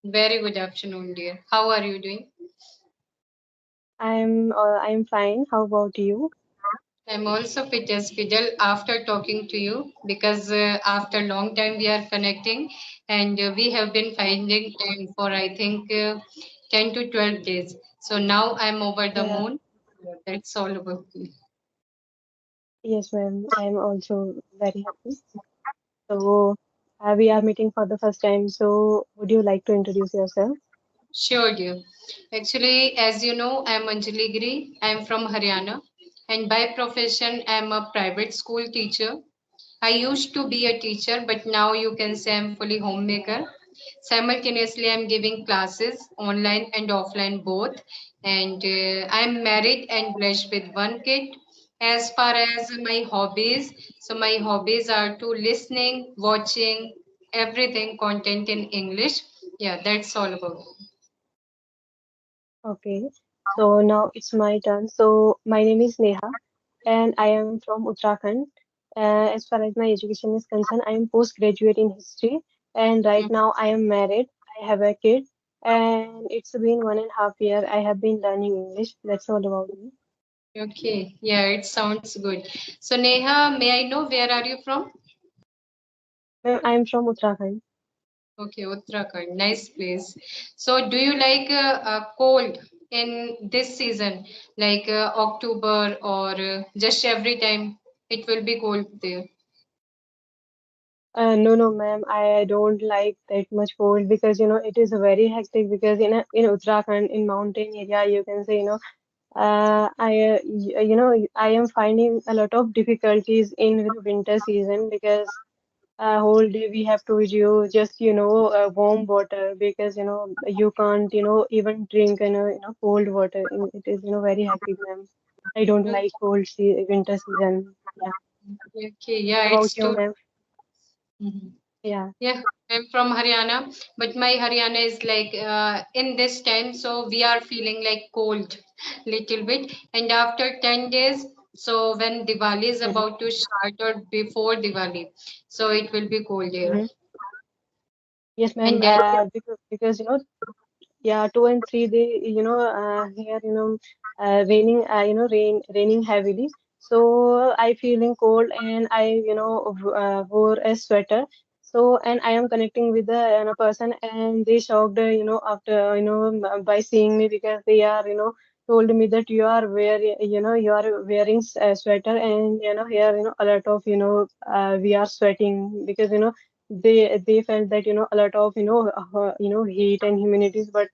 Very good afternoon, dear. How are you doing? I'm fine. How about you? I'm also fit as fiddle after talking to you because after long time we are connecting and we have been finding time for I think 10 to 12 days. So now I'm over the Yeah, moon. That's all about me. yes, ma'am. I'm also very happy. So, we are meeting for the first time. So, would you like to introduce yourself? Sure, dear. Actually, as you know, I'm Anjali Giri. I'm from Haryana and by profession, I'm a private school teacher. I used to be a teacher, but now you can say I'm fully homemaker. Simultaneously, I'm giving classes online and offline both. And I'm married and blessed with one kid. As far as my hobbies, so my hobbies are to listening, watching, everything content in English. Yeah, that's all about. Okay. So now it's my turn. So my name is Neha, and I am from Uttarakhand. As far as my education is concerned, I am postgraduate in history, and right Mhm. now I am married. I have a kid, and it's been 1.5 year. I have been learning English. That's all about me. Okay, yeah, it sounds good. So Neha, may I know where are you from? Ma'am, I am from Uttarakhand. Okay, Uttarakhand, nice place. So, do you like cold in this season, like October or just every time it will be cold there? No, no, ma'am. I don't like that much cold because it is very hectic because in Uttarakhand in mountain area you can say I am finding a lot of difficulties in winter season because whole day we have to use just warm water because you can't even drink cold water. It is very hectic, ma'am. I don't Okay, like winter season. Yeah. okay, What yeah, about it's you, too. ma'am? Mhm. Yeah. Yeah, I'm from Haryana, but my Haryana is like in this time, so we are feeling like cold little bit. And after 10 days, so when Diwali is Mhm. about to start or before Diwali, so it will be cold here. Mhm. Yes, And ma'am. as Because yeah, 2 and 3 day, here, raining, raining heavily. So I feeling cold and I, wore a sweater. So, and I am connecting with the person and they shocked, after, by seeing me because they are, told me that you are wearing, you are wearing a sweater and, here, a lot of, we are sweating because, they felt that a lot of heat and humidity, but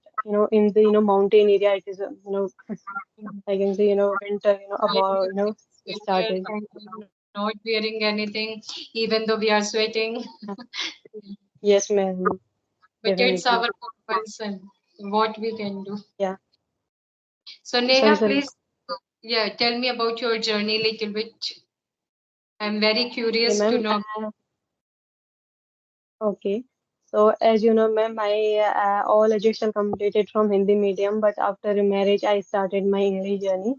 in the mountain area it is I can say winter I about winter started. and I'm not wearing anything, even though we are sweating. Yes, ma'am, But it's our definitely. compulsion, what we can do. Yeah. So Sorry, Neha, sorry. please, yeah, tell me about your journey a little bit. I'm very Okay, curious to ma'am. know. Okay. So as you know, ma'am, my all education completed from Hindi medium, but after marriage, I started my English journey.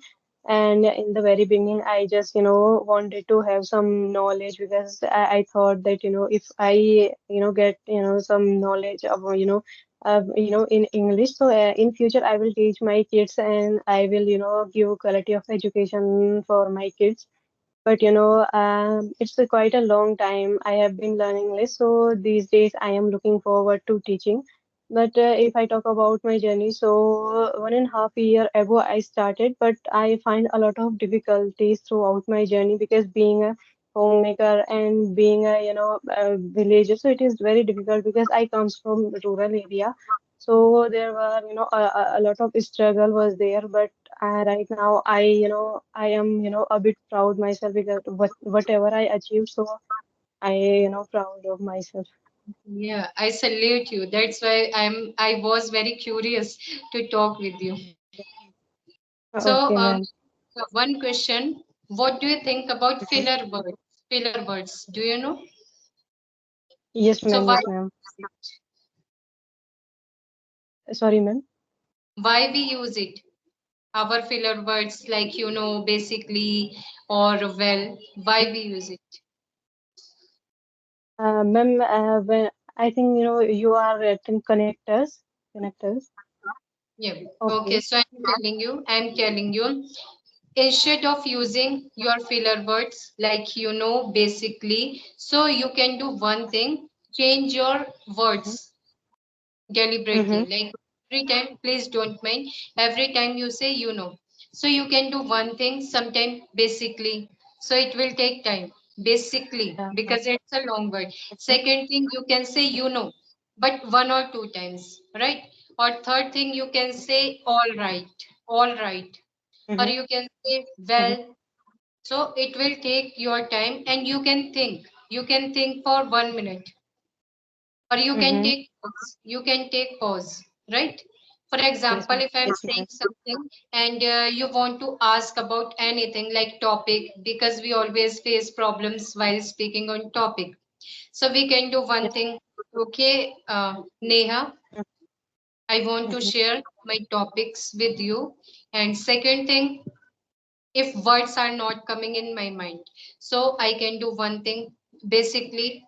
And in the very beginning, I just, wanted to have some knowledge because I thought that, if I, get, some knowledge of, in English, so in future, I will teach my kids and I will, give quality of education for my kids. But it's quite a long time I have been learning English. So these days I am looking forward to teaching. But if I talk about my journey, so 1.5 year ago I started, but I find a lot of difficulties throughout my journey because being a homemaker and being a villager, so it is very difficult because I comes from rural area. So there were, a lot of struggle was there, but right now I am a bit proud myself because whatever I achieved, so I proud of myself. Yeah, I salute you. That's why I was very curious to talk with you. So, Okay, ma'am. one question: what do you think about Mhm. filler words? Filler words, do you know? Yes, So ma'am. Yes, ma'am. Sorry, ma'am. why we use it? Our filler words, like basically, or well, why we use it? Ma'am, I think you are writing connectors. Connectors. Yeah. Okay. Okay. So I'm telling you, instead of using your filler words like basically, so you can do one thing, change your Mm-hmm. words deliberately. Mm-hmm. Like every time, please don't mind, every time you say so you can do one thing, sometime basically. So it will take time, basically, Yeah, ma'am. because it's a long word. Mm-hmm. Second thing, you can say but one or two times, right? Or third thing, you can say all right, or Mm-hmm. you can say Mm-hmm. well. So it will take your time, and you can think for 1 minute, or Mm-hmm. you can take pause, right? For Yes, example, ma'am. if I'm Yes, saying ma'am. something and you want to ask about anything like topic, because we always face problems while speaking on topic, so we can do one Yes. thing. Okay, Neha, I want to Mm-hmm. share my topics with you. And second thing, if words are not coming in my mind, so I can do one thing. Basically,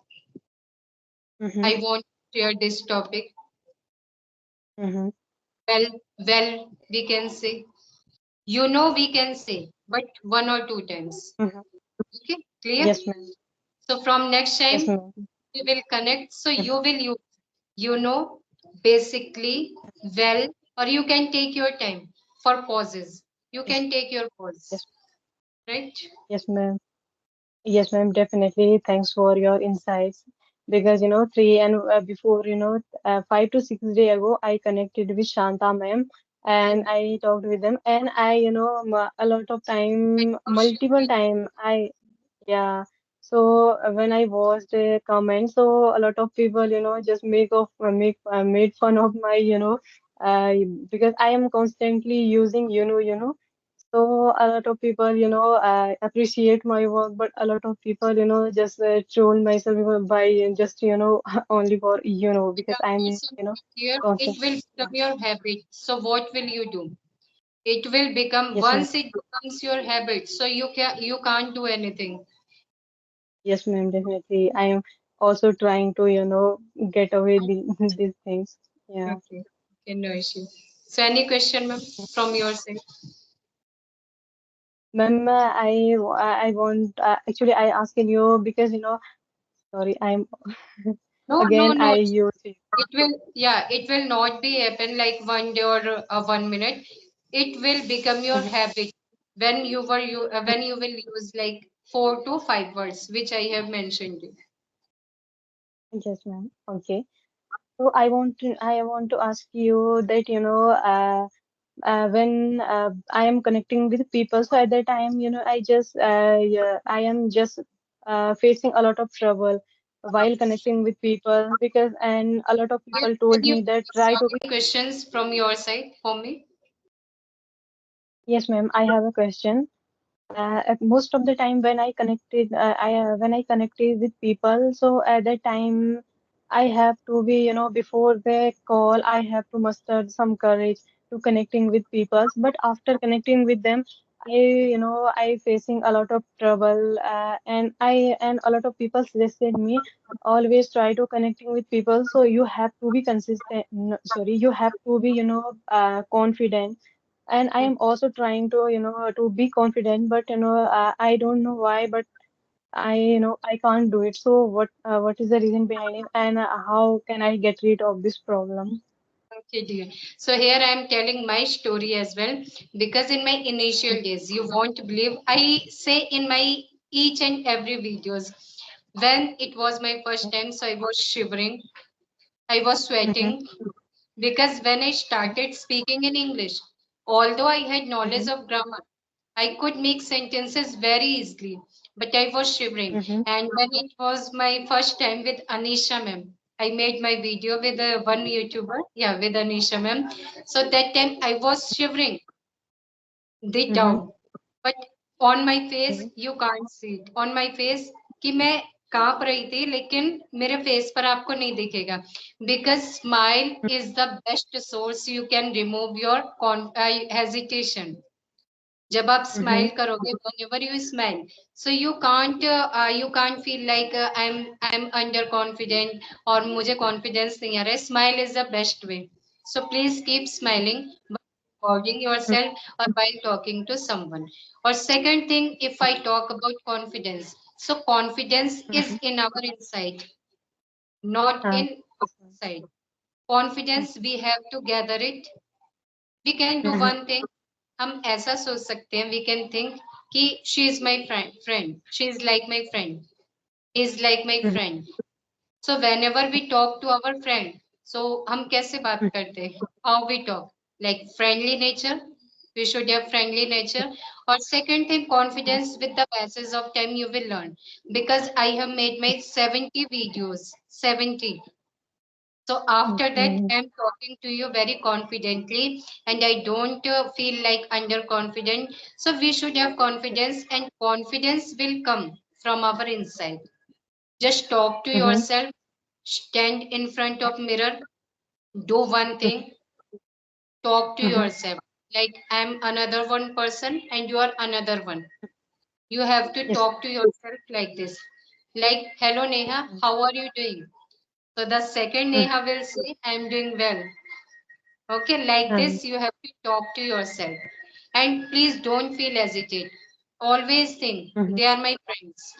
Mm-hmm. I want to share this topic. Mm-hmm. Well, we can say, we can say, but one or two times. Mm-hmm. Okay, clear? Yes, ma'am. So from next Yes, time, ma'am. we will connect. So Mm-hmm. you will use, you know, basically, well, or you can take your time for pauses. You Yes. can take your pause, Yes. right? Yes, ma'am. Yes, ma'am, definitely. Thanks for your insights. Because, three and before, 5 to 6 days ago, I connected with Shanta ma'am and I talked with them. And I, a lot of And time, for sure, multiple time, yeah. So when I watched the comments, so a lot of people, just made fun of my, uh, because I am constantly using, so a lot of people, appreciate my work, but a lot of people, just troll myself by just, only for, because I'm, it's here, it constant. will become Yeah. your habit. So what will you do? It will become, Yes, ma'am. once it becomes your habit, so you can't do anything. Yes, ma'am, definitely. I am also trying to, get away these things. Yeah. Okay. Okay, no issue. So any question, ma'am, from your side? Ma'am, I want, actually, I asking you because, sorry, I'm, No, no, again, no. I use it. It will not be happen like 1 day or 1 minute. It will become your Mhm. habit when you will use like 4 to 5 words, which I have mentioned. Yes, ma'am. Okay. So I want to ask you that, when I am connecting with people, so at that time, I am just facing a lot of trouble while connecting with people because, and a lot of people told Can you me that ask try to be. any questions from your side for me? Yes, ma'am, I have a question. At most of the time when I connected with people, so at that time I have to be, before the call, I have to muster some courage to connecting with people. But after connecting with them, I facing a lot of trouble, and a lot of people suggested me always try to connecting with people. So you have to be consistent. No, sorry, you have to be, confident, and I am also trying to to be confident, but I don't know why, but I can't do it. So what is the reason behind it, and how can I get rid of this problem? Okay, dear. So here I am telling my story as well, because in my initial days, you won't believe, I say in my each and every videos, when it was my first time, so I was shivering, I was Mm-hmm. sweating, because when I started speaking in English, although I had knowledge Mm-hmm. of grammar, I could make sentences very easily, but I was shivering. Mm-hmm. And when it was my first time with Anisha ma'am, I made my video with one YouTuber, yeah, with Anisha ma'am. So that time I was shivering, deep Mm-hmm. down, but on my face you can't see it. On my face कि मैं कांप रही थी, लेकिन मेरे face पर आपको नहीं दिखेगा, because smile is the best source you can remove your hesitation. जब आप Mm-hmm. स्माइल करोगे, whenever you smile, so you can't feel like I'm under confident और मुझे confidence नहीं आ रहा है. Smile is the best way. So please keep smiling while recording yourself or while talking to someone. Or second thing, if I talk about confidence, so confidence is Mm-hmm. in our inside, not Ah, in yes, ma'am. outside. Confidence we have to gather it. We can do Mm-hmm. one thing. हम ऐसा सोच सकते हैं, we can think कि she is my friend, she is like my friend, he is like my Mm-hmm. friend. So whenever we talk to our friend, so हम कैसे बात करते हैं? How we talk? Like friendly nature. We should have friendly nature. Or second thing, confidence with the passage of time you will learn. Because I have made my 70 videos, 70. So after that, Okay. I'm talking to you very confidently, and I don't feel like underconfident. So we should have confidence, and confidence will come from our inside. Just talk to Mm-hmm. yourself, stand in front of mirror, do one thing, talk to Mm-hmm. yourself. Like I'm another one person, and you are another one. You have to Yes. talk to yourself like this. Like, hello Neha, how are you doing? So the second Mm-hmm. Neha will say, I'm doing well. Okay, like this, you have to talk to yourself. And please don't feel hesitate. Always think Mm-hmm. they are my friends.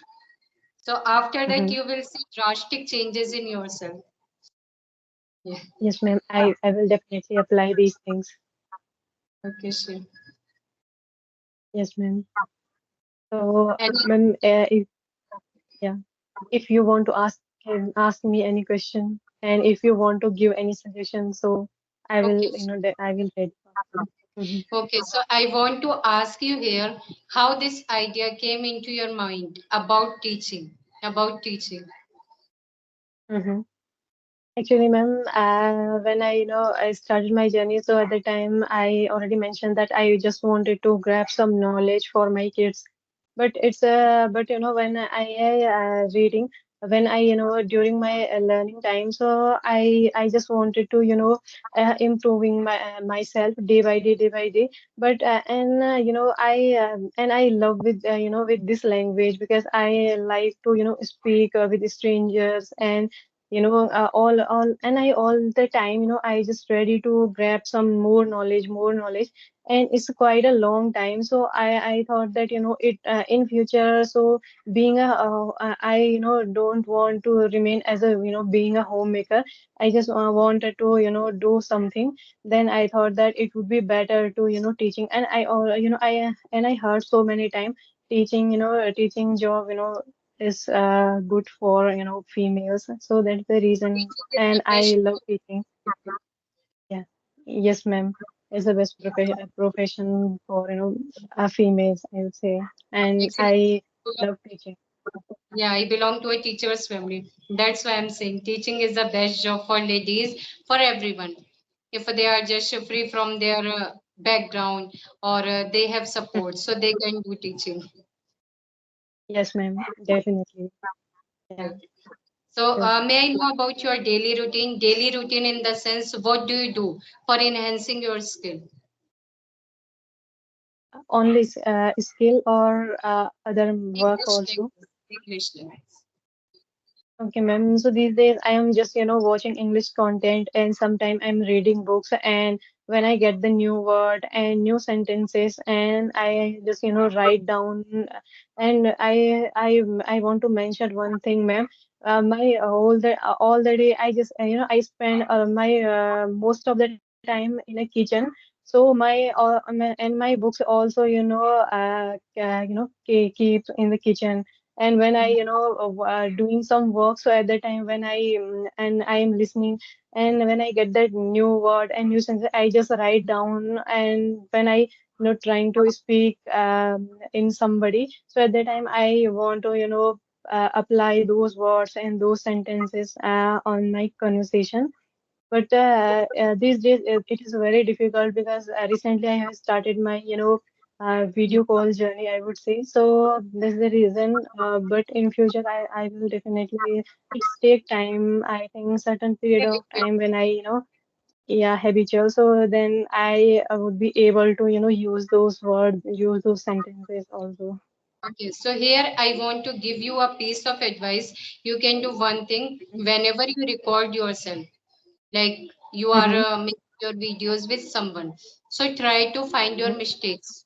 So after that, Mm-hmm. you will see drastic changes in yourself. Yeah. Yes, ma'am. I will definitely apply these things. Okay, sure. Yes, ma'am. So, And ma'am, if yeah, if you want to ask me any question, and if you want to give any suggestion, so I will, okay, I will ready. Mm-hmm. okay. So I want to ask you here how this idea came into your mind about teaching. About teaching. Mm-hmm. Actually, ma'am, when I started my journey, so at the time I already mentioned that I just wanted to grab some knowledge for my kids. But when reading, when I during my learning time, so I just wanted to improving myself day by day. But and and I love with with this language because I like to speak with strangers and all and I all the time I just ready to grab some more knowledge, and it's quite a long time. So I thought that it in future, so being a I don't want to remain as a being a homemaker. I just wanted to do something. Then I thought that it would be better to teaching. And I and I heard so many times teaching, teaching job is good for females. So that's the reason. Teaching is the And best. I love teaching. Yeah. Yes, ma'am. It's the best profession for females, I would say. And Actually, I love teaching. yeah, I belong to a teacher's family. That's why I'm saying teaching is the best job for ladies, for everyone. If they are just free from their background or they have support, so they can do teaching. Yes, ma'am. Definitely. Yeah, Okay. So, sure. may I know about your daily routine? Daily routine in the sense, what do you do for enhancing your skill? Only skill or other work English also. language. English language. Okay, ma'am. So these days I am just, watching English content and sometimes I'm reading books, and when I get the new word and new sentences and I just, write down. And I want to mention one thing, ma'am. My all the day I just I spend my most of the time in a kitchen. So and my books also keep in the kitchen. And when I doing some work, so at the time when and I am listening, and when I get that new word and new sentence, I just write down. And when I trying to speak in somebody, so at that time I want to apply those words and those sentences on my conversation. But these days it is very difficult because recently I have started my video call journey, I would say. So that's the reason. But in future, I will definitely. It's take time. I think certain period of time when I yeah, habitual. So then I would be able to, use those words, use those sentences also. Okay, so here I want to give you a piece of advice. You can do one thing whenever you record yourself, like you are Mm-hmm. making your videos with someone. So try to find your Mm-hmm. mistakes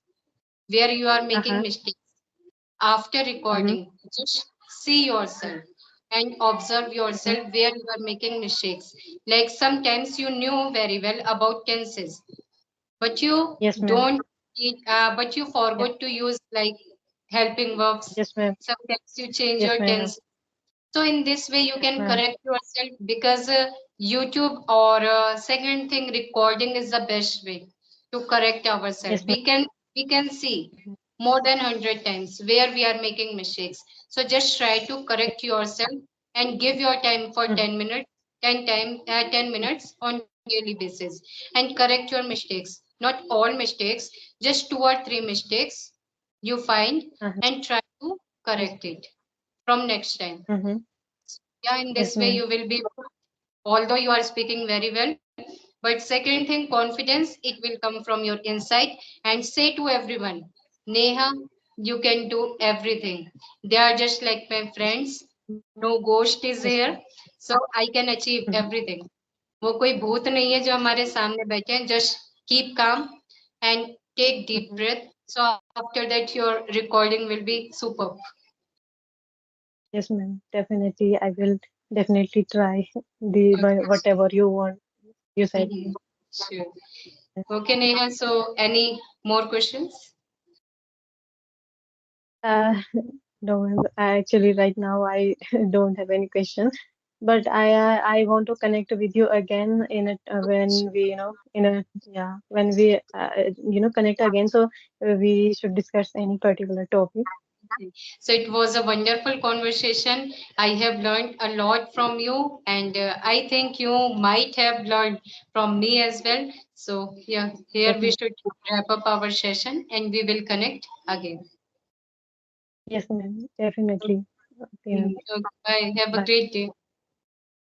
where you are making Uh-huh. mistakes. After Mm-hmm. recording, just see yourself and observe Mm-hmm. yourself where you are making mistakes. Like sometimes you knew very well about tenses, but you Yes, ma'am. don't but you Yeah. forgot to use like helping verbs. Yes, ma'am. Sometimes you change Yes, your ma'am. tense, so in this way you Yes, can ma'am. correct yourself because YouTube or second thing, recording is the best way to correct ourselves. Yes, ma'am. We can see more than 100 times where we are making mistakes. So just try to correct yourself and give your time for Mm-hmm. 10 minutes, 10 minutes on daily basis, and correct your mistakes. Not all mistakes, just two or three mistakes you find, Uh-huh. and try to Yes. correct it from next time. Mm-hmm. Yeah, in Yes, this way ma'am. you will be, although you are speaking very well, but second thing, confidence, it will come from your inside. And say to everyone, Neha, you can do everything. They are just like my friends. No ghost is Yes, here. ma'am. So I can achieve Mm-hmm. everything. वो कोई भूत नहीं है जो हमारे सामने बैठे हैं. Just keep calm and take deep Mm-hmm. breath. So after that your recording will be superb. Yes, ma'am. Definitely. I will definitely try the whatever you want. You said. Mhm. Sure. Okay, Neha. So, any more questions? Uh, don't actually right now I don't have any questions, but I want to connect with you again in it when we in a yeah when we connect again. So we should discuss any particular topic. So, it was a wonderful conversation. I have learned a lot from you, and I think you might have learned from me as well. So, yeah, here we Definitely. should wrap up our session and we will connect again. Yes, ma'am. Definitely. Okay, ma'am. Okay, bye. Have a Bye. great day.